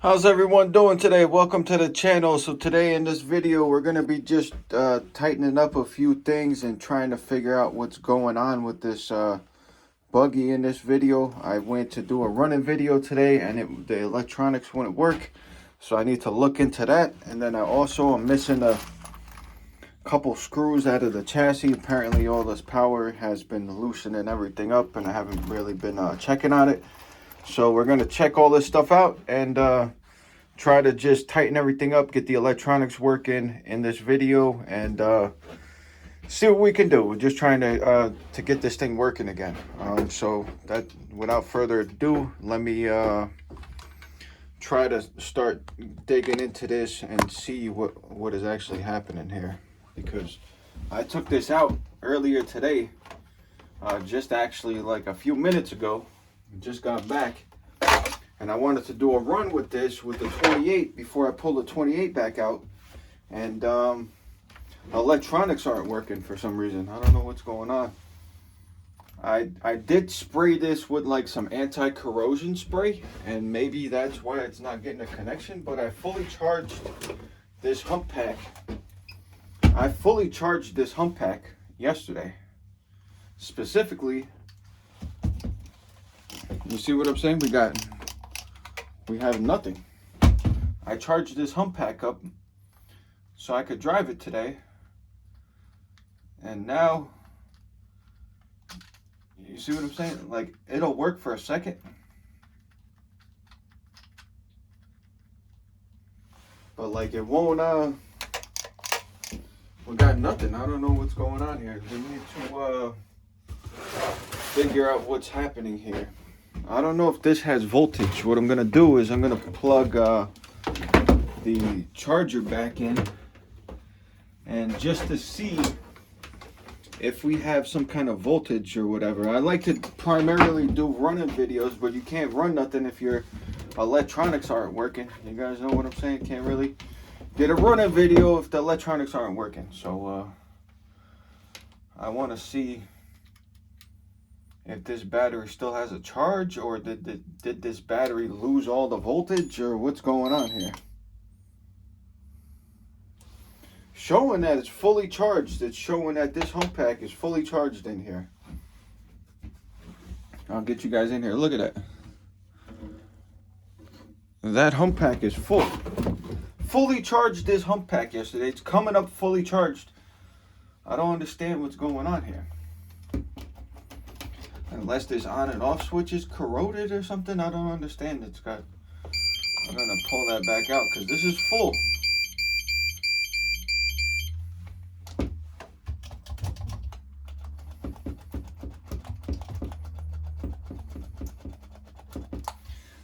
How's everyone doing today? Welcome to the channel. So today in this video we're going to be just tightening up a few things and trying to figure out what's going on with this buggy in this video. I went to do a running video today and the electronics wouldn't work. So I need to look into that. And then I also am missing a couple screws out of the chassis. Apparently all this power has been loosening everything up and I haven't really been checking on it. So we're going to check all this stuff out and try to just tighten everything up, get the electronics working in this video, and see what we can do. We're just trying to get this thing working again. So that, without further ado, let me try to start digging into this and see what is actually happening here. Because I took this out earlier today, just actually like a few minutes ago. Just got back and I wanted to do a run with this with the 28 before I pull the 28 back out, and electronics aren't working for some reason. I don't know what's going on. I did spray this with like some anti-corrosion spray, and maybe that's why it's not getting a connection, but I fully charged this hump pack. I fully charged this hump pack yesterday. Specifically, you see what I'm saying? We have nothing. I charged this hump pack up so I could drive it today. And now, you see what I'm saying? Like, it'll work for a second. But like, it won't, we got nothing. I don't know what's going on here. We need to figure out what's happening here. I don't know if this has voltage. What I'm gonna do is I'm gonna plug the charger back in, and just to see if we have some kind of voltage or whatever. I like to primarily do running videos, but you can't run nothing if your electronics aren't working. You guys know what I'm saying? Can't really get a running video if the electronics aren't working. So I want to see if this battery still has a charge, or did this battery lose all the voltage, or what's going on here. Showing that it's fully charged. It's showing that this hump pack is fully charged in here. I'll get you guys in here. Look at that. That hump pack is full. Fully charged this hump pack yesterday. It's coming up fully charged. I don't understand what's going on here. Unless this on and off switch is corroded or something, I don't understand. It's got. I'm gonna pull that back out because this is full.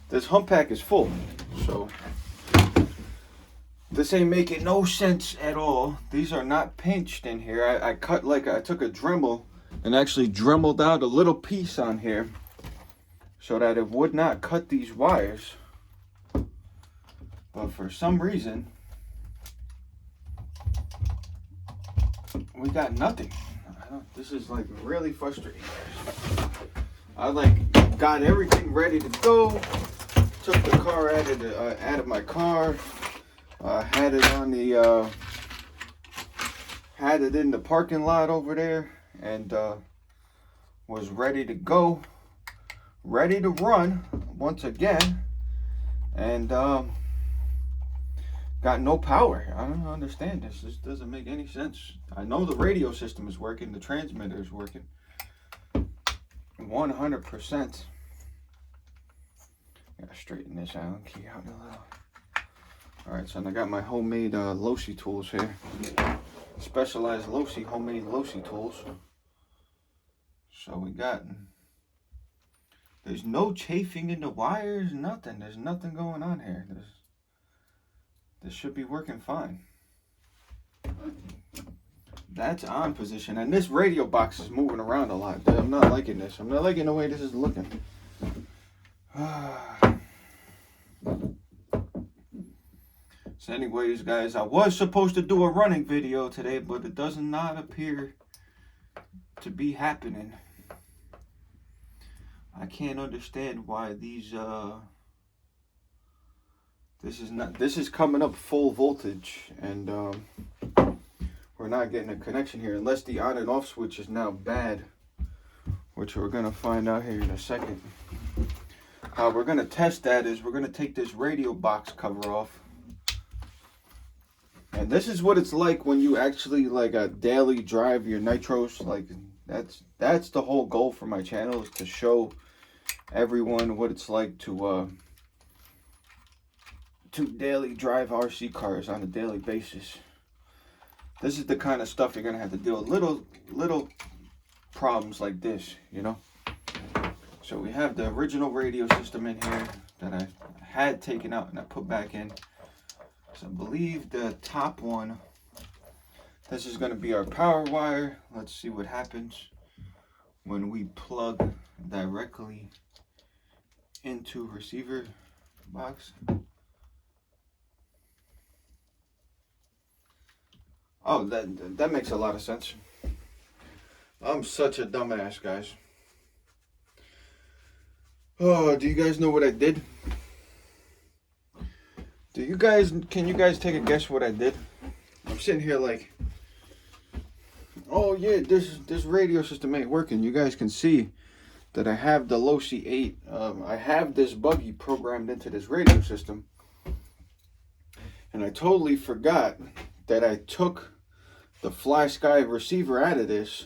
This hump pack is full, so this ain't making no sense at all. These are not pinched in here. I cut, like, I took a Dremel and actually dremeled out a little piece on here so that it would not cut these wires. But for some reason, we got nothing. This is like really frustrating. I like got everything ready to go. Took the car out of my car. Had it on the had it in the parking lot over there, and was ready to go, ready to run once again, and got no power. I don't understand this. This doesn't make any sense. I know the radio system is working, the transmitter is working 100%. Gotta straighten this out, key out a little. Alright, so I got my homemade Losi tools here. Specialized Losi, homemade Losi tools. So we got, there's no chafing in the wires, nothing. There's nothing going on here. This should be working fine. That's on position, and this radio box is moving around a lot. I'm not liking this. I'm not liking the way this is looking. So anyways, guys, I was supposed to do a running video today, but it does not appear to be happening. I can't understand why these This is coming up full voltage, and we're not getting a connection here unless the on and off switch is now bad, which we're gonna find out here in a second. How we're gonna test that is we're gonna take this radio box cover off. And this is what it's like when you actually like daily drive your nitros. Like that's the whole goal for my channel, is to show everyone what it's like to daily drive RC cars on a daily basis. This is the kind of stuff you're gonna have to deal with. Little problems like this, you know. So we have the original radio system in here that I had taken out and I put back in. So I believe the top one, this is going to be our power wire. Let's see what happens when we plug directly into receiver box. Oh, that makes a lot of sense. I'm such a dumbass, guys. Oh, do you guys know what I did? Can you guys take a guess what I did? I'm sitting here like, oh yeah, this radio system ain't working. You guys can see that I have the Losi 8. I have this buggy programmed into this radio system. And I totally forgot that I took the Fly Sky receiver out of this.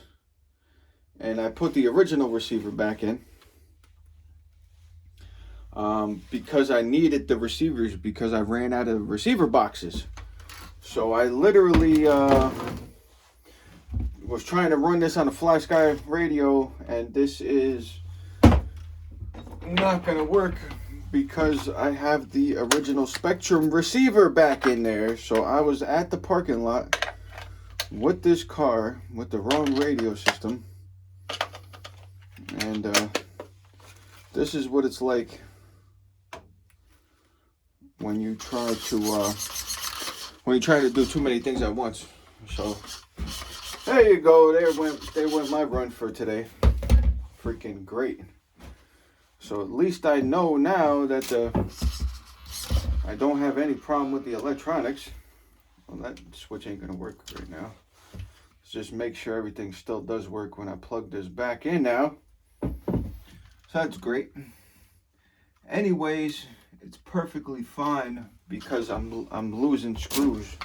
And I put the original receiver back in. Because I needed the receivers because I ran out of receiver boxes. So I literally was trying to run this on a Fly Sky radio, and this is not gonna work because I have the original Spectrum receiver back in there. So I was at the parking lot with this car with the wrong radio system, and this is what it's like when you try to do too many things at once. So there you go. There went my run for today. Freaking great. So at least I know now that I don't have any problem with the electronics. Well, that switch ain't gonna work right now. Let's just make sure everything still does work when I plug this back in now. So that's great. Anyways, it's perfectly fine because I'm losing screws.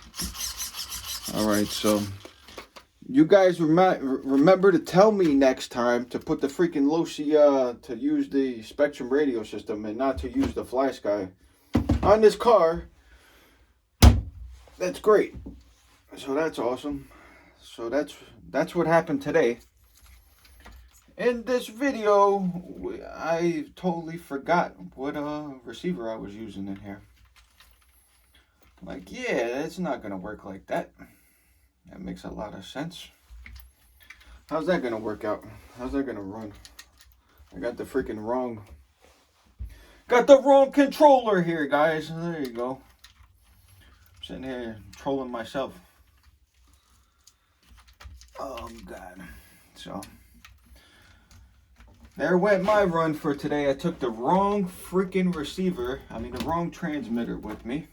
All right, so you guys remember to tell me next time to put the freaking Losi to use the Spectrum radio system and not to use the Fly Sky on this car. That's great. So that's awesome. So that's what happened today. In this video, I totally forgot what receiver I was using in here. Like, yeah, it's not gonna work like that. That makes a lot of sense. How's that gonna work out? How's that gonna run? I got the freaking wrong controller here, guys. There you go. I'm sitting here trolling myself. Oh God. So there went my run for today. I took the wrong freaking receiver, the wrong transmitter with me,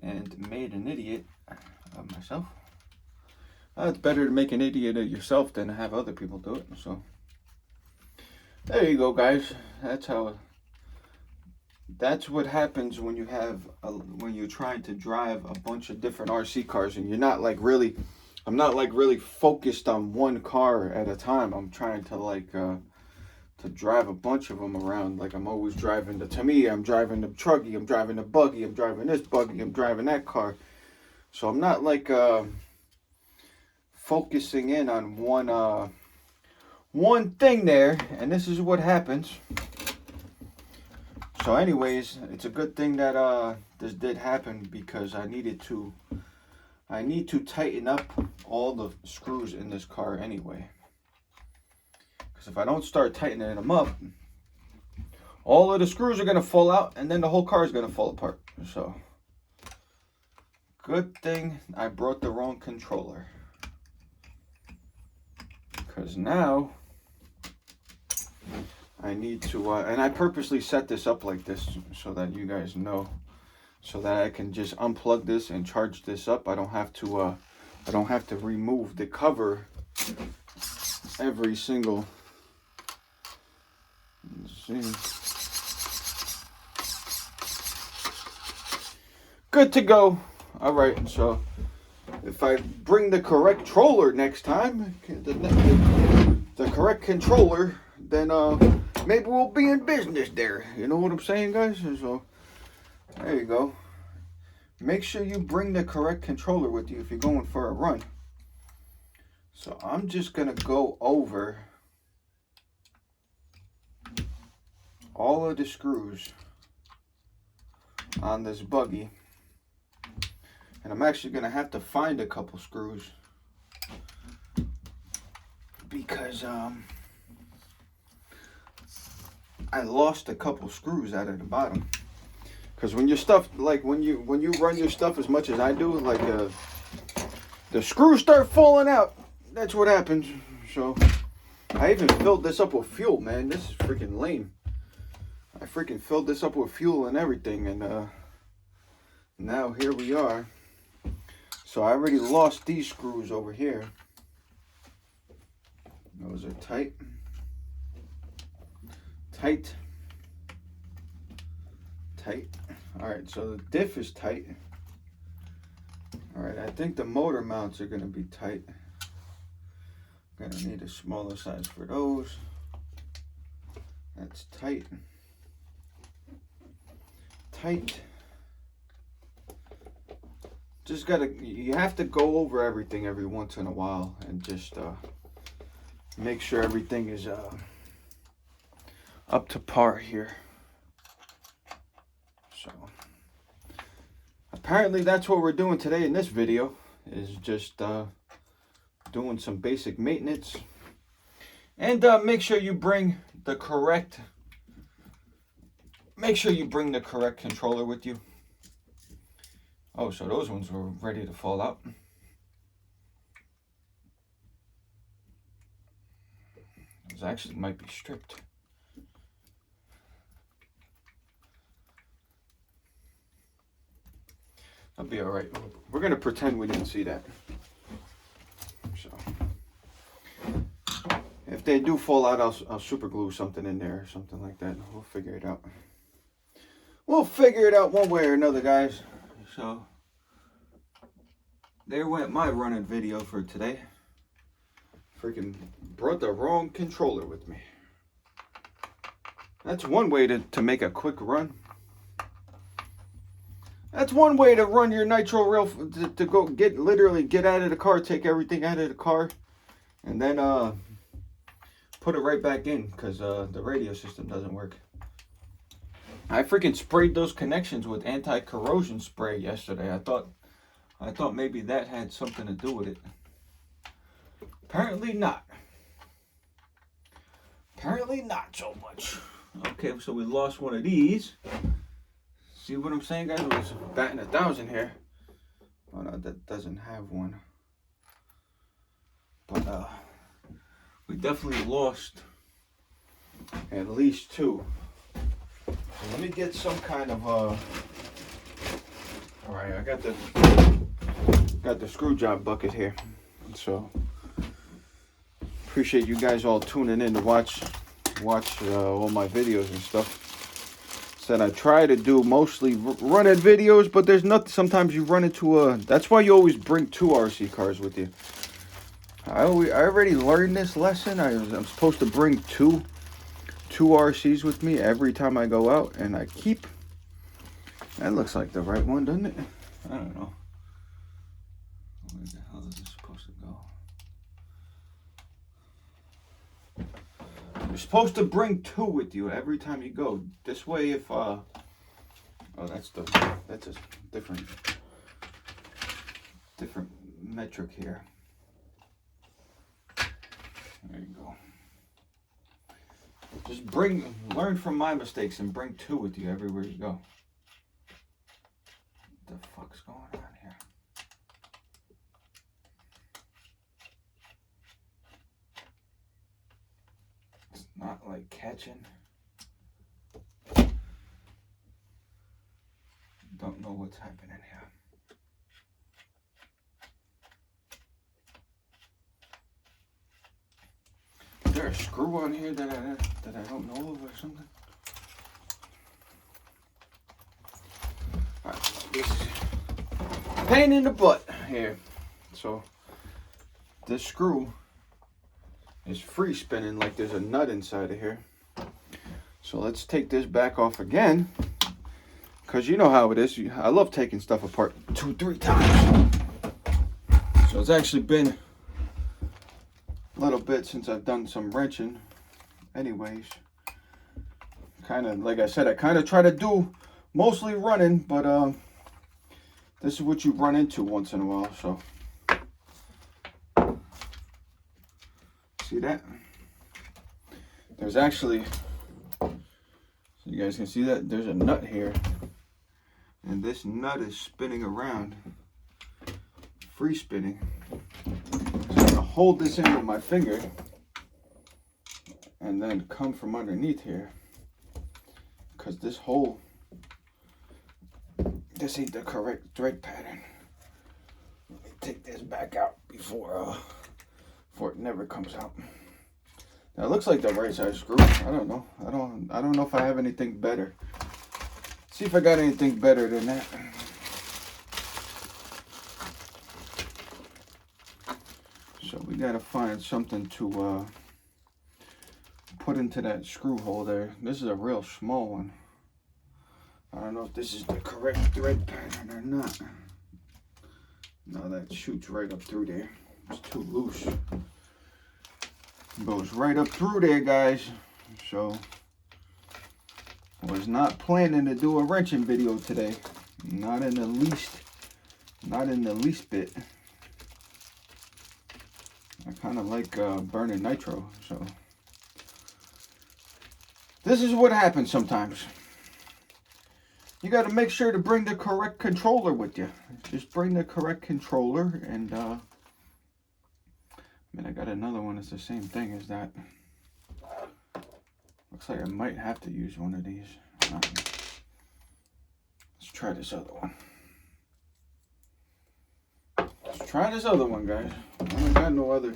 and made an idiot of myself. It's better to make an idiot of yourself than to have other people do it. So there you go, guys. That's what happens when when you're trying to drive a bunch of different RC cars and you're not like really. I'm not like really focused on one car at a time. I'm trying to to drive a bunch of them around. Like I'm always driving the Tamiya, I'm driving the Truggy, I'm driving the buggy, I'm driving this buggy, I'm driving that car. So I'm not like focusing in on one thing there, and this is what happens. So anyways, it's a good thing that this did happen because I need to tighten up all the screws in this car anyway. Because if I don't start tightening them up, all of the screws are going to fall out and then the whole car is going to fall apart. So, good thing I brought the wrong controller. Because now, I need to, and I purposely set this up like this so that you guys know, so that I can just unplug this and charge this up. I don't have to remove the cover every single. Let's see. Good to go. All right, so if I bring the correct controller next time, the correct controller, then maybe we'll be in business there. You know what I'm saying, guys? So there you go. Make sure you bring the correct controller with you if you're going for a run. So I'm just gonna go over all of the screws on this buggy. And I'm actually going to have to find a couple screws because I lost a couple screws out of the bottom. Because when your stuff, like when you run your stuff as much as I do, like the screws start falling out. That's what happens. So I even filled this up with fuel, man. This is freaking lame. I freaking filled this up with fuel and everything, and now here we are. So I already lost these screws over here. Those are tight. Tight. Tight. Alright, so the diff is tight. Alright, I think the motor mounts are going to be tight. Gonna need a smaller size for those. That's tight. Tight. Just you have to go over everything every once in a while and just make sure everything is up to par here. So apparently that's what we're doing today in this video, is just doing some basic maintenance. And make sure you bring the correct controller with you. Oh, so those ones were ready to fall out. Those actually might be stripped. That'll be all right. We're going to pretend we didn't see that. So if they do fall out, I'll super glue something in there or something like that. We'll figure it out. We'll figure it out one way or another, guys. So there went my running video for today. Freaking brought the wrong controller with me. That's one way to make a quick run. That's one way to run your nitro rail, to go literally get out of the car, take everything out of the car, and then put it right back in, because the radio system doesn't work. I freaking sprayed those connections with anti-corrosion spray yesterday. I thought maybe that had something to do with it. Apparently not. Apparently not so much. Okay, so we lost one of these. See what I'm saying, guys? We're batting 1,000 here. Oh no, that doesn't have one. But we definitely lost at least two. So let me get some kind of all right, I got the screw job bucket here. So appreciate you guys all tuning in to watch all my videos and stuff. Said I try to do mostly running videos, but there's nothing. Sometimes you run into that's why you always bring 2 RC cars with you. I already learned this lesson. I'm supposed to bring two RCs with me every time I go out, and I keep. That looks like the right one, doesn't it? I don't know. Where the hell is this supposed to go? You're supposed to bring 2 with you every time you go. This way, if oh, that's a different metric here. There you go. Just learn from my mistakes and bring 2 with you everywhere you go. What the fuck's going on here? not like catching. Don't know what's happening here. Is there a screw on here that I don't know of or something? Alright, this is a pain in the butt here. So this screw is free spinning like there's a nut inside of here. So let's take this back off again. Because you know how it is. I love taking stuff apart 2-3 times. So it's actually been a little bit since I've done some wrenching. Anyways. Kind of, like I said, I kind of try to do mostly running. But this is what you run into once in a while. So. See that? There's actually, so you guys can see that, there's a nut here. And this nut is spinning around, free spinning. So I'm going to hold this in with my finger and then come from underneath here. Because this hole, this ain't the correct thread pattern. Let me take this back out before it never comes out. Now it looks like the right size screw. I don't know. I don't know if I have anything better. See if I got anything better than that. So we gotta find something to put into that screw hole there. This is a real small one. I don't know if this is the correct thread pattern or not. No, that shoots right up through there. It's too loose. Goes right up through there, guys. So I was not planning to do a wrenching video today. Not in the least bit. I kind of like burning nitro, so this is what happens sometimes. You got to make sure to bring the correct controller with you. Just bring the correct controller, and I mean, I got another one that's the same thing as that. Looks like I might have to use one of these. Let's try this other one. Let's try this other one, guys. I ain't got no other.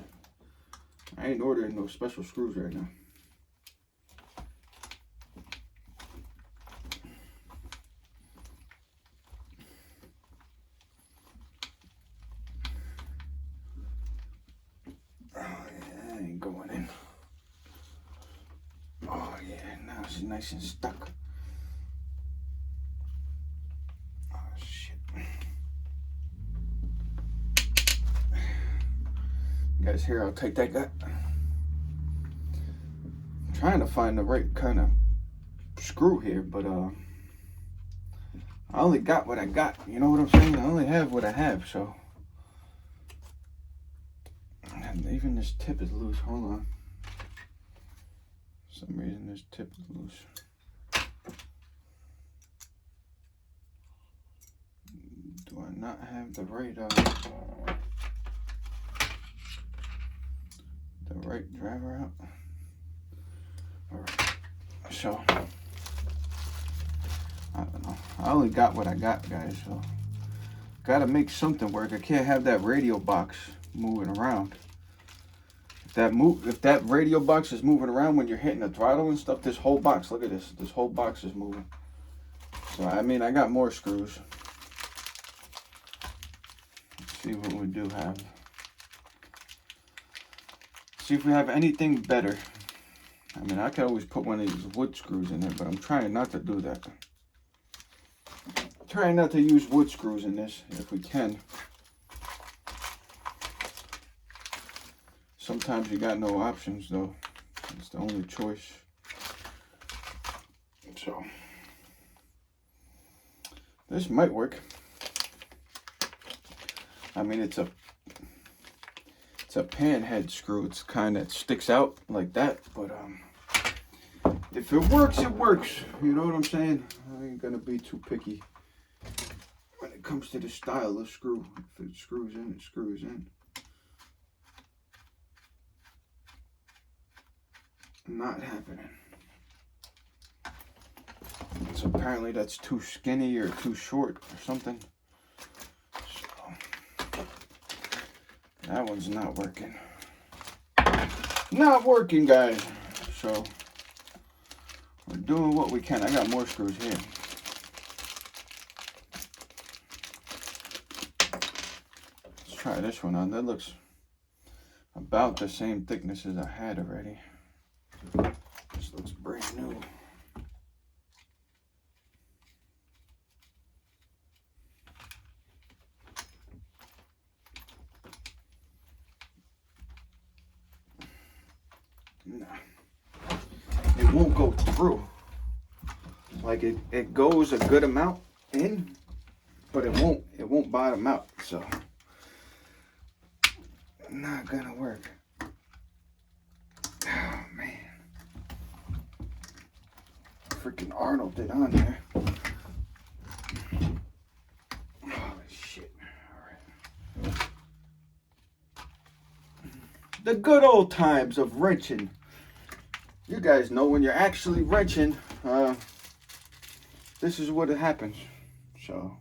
I ain't ordering no special screws right now. Going in. Oh yeah, now it's nice and stuck. Oh shit. You guys hear how tight that got? I'm trying to find the right kind of screw here, but I only got what I got. You know what I'm saying? I only have what I have, so. And even this tip is loose. Hold on. For some reason this tip is loose. Do I not have the right driver out? Alright. So I don't know. I only got what I got, guys, so gotta make something work. I can't have that radio box moving around. If that radio box is moving around when you're hitting the throttle and stuff, this whole box, look at this. This whole box is moving. So, I mean, I got more screws. Let's see what we do have. See if we have anything better. I mean, I could always put one of these wood screws in there, but I'm trying not to do that. Trying not to use wood screws in this if we can. Sometimes you got no options, though. It's the only choice. So this might work. I mean, it's a pan head screw. It's kind of sticks out like that, but if it works, it works. You know what I'm saying? I ain't gonna be too picky when it comes to the style of screw. If it screws in, it screws in. Not happening. So apparently that's too skinny or too short or something. So that one's not working. Not working, guys. So we're doing what we can. I got more screws here. Let's try this one on. That looks about the same thickness as I had already. This looks brand new. Nah. It won't go through. Like it goes a good amount in, but it won't bottom out. So not gonna work. Oh man. Freaking Arnold did on there. Oh shit. Alright. The good old times of wrenching. You guys know when you're actually wrenching, this is what happens. So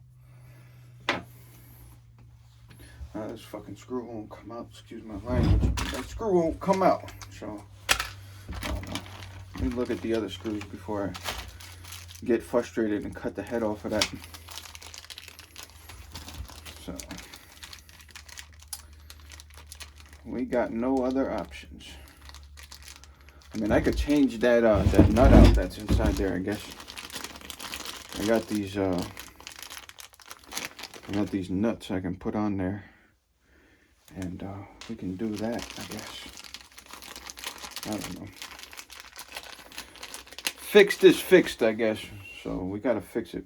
this fucking screw won't come out. Excuse my language. That screw won't come out. So I don't know. Let me look at the other screws before I get frustrated and cut the head off of that. So we got no other options. I mean, I could change that that nut out that's inside there, I guess. I got these nuts I can put on there, and we can do that, I guess. I don't know. Fixed is fixed, I guess. So we gotta fix it.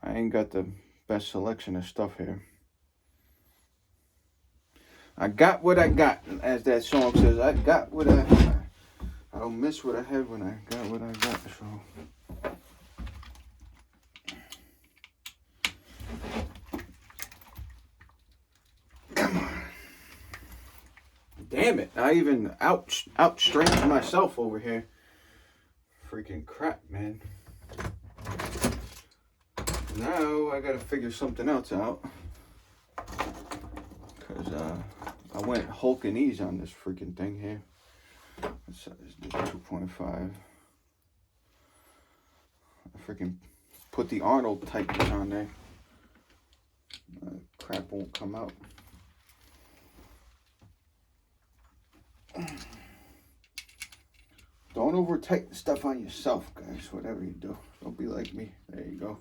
I ain't got the best selection of stuff here. I got what I got, as that song says. I got what I don't miss what I had when I got what I got. So come on. Damn it. I even outstrained myself over here. Freaking crap, man. Now I gotta figure something else out. Because I went Hulk and ease on this freaking thing here. Let's do 2.5. I freaking put the Arnold tightness on there. Crap won't come out. Don't over tighten stuff on yourself, guys. Whatever you do, don't be like me. There you go.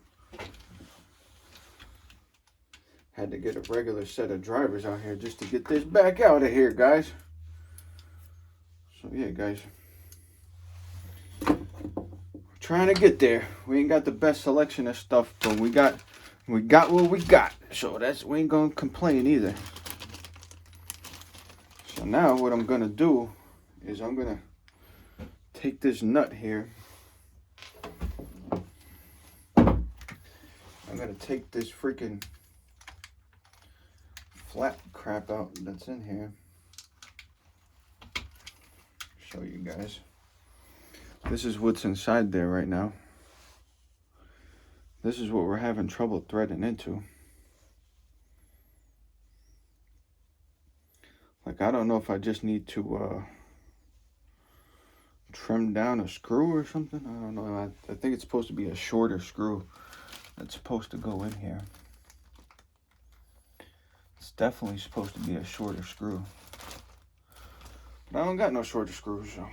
Had to get a regular set of drivers out here just to get this back out of here, guys. So yeah, guys, we're trying to get there. We ain't got the best selection of stuff, but we got what we got. So we ain't gonna complain either. So now what I'm gonna do is I'm gonna take this nut here. I'm gonna take this freaking flat crap out that's in here. Show you guys. This is what's inside there right now. This is what we're having trouble threading into. Like, I don't know if I just need to trim down a screw or something. I don't know. I think it's supposed to be a shorter screw that's supposed to go in here. It's definitely supposed to be a shorter screw. But I don't got no shorter screws, so. I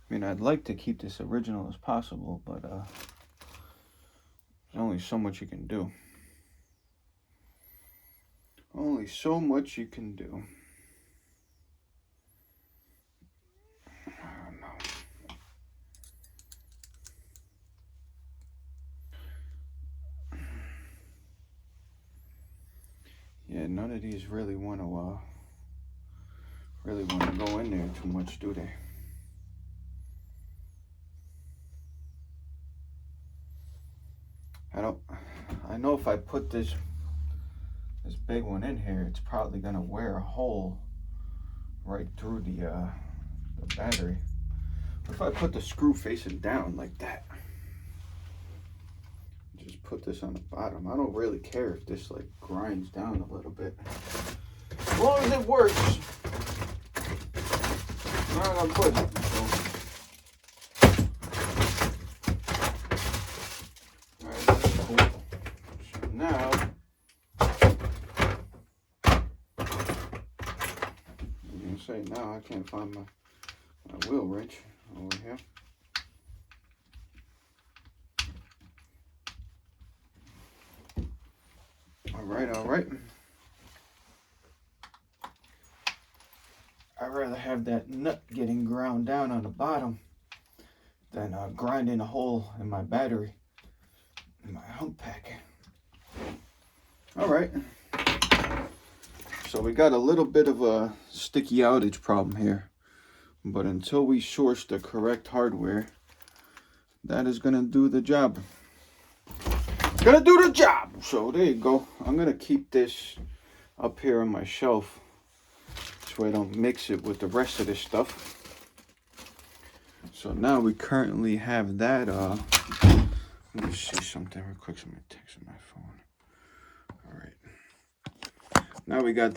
mean, I'd like to keep this original as possible, but there's only so much you can do. Only so much you can do. I don't know. Yeah, none of these really want to go in there too much, do they? I know if I put this big one in here, it's probably gonna wear a hole right through the battery. What if I put the screw facing down like that? Just put this on the bottom. I don't really care if this like grinds down a little bit. As long as it works. I'm not gonna put it. Alright, that's cool. So now I'm gonna say now I can't find my wheel wrench over here. All right. I'd rather have that nut getting ground down on the bottom than grinding a hole in my battery, in my hump pack. All right. So we got a little bit of a sticky outage problem here, but until we source the correct hardware, that is gonna do the job. Gonna do the job. So there you go. I'm gonna keep this up here on my shelf so I don't mix it with the rest of this stuff. So now we currently have that. Let me see something real quick. Somebody texting my phone. All right. Now we got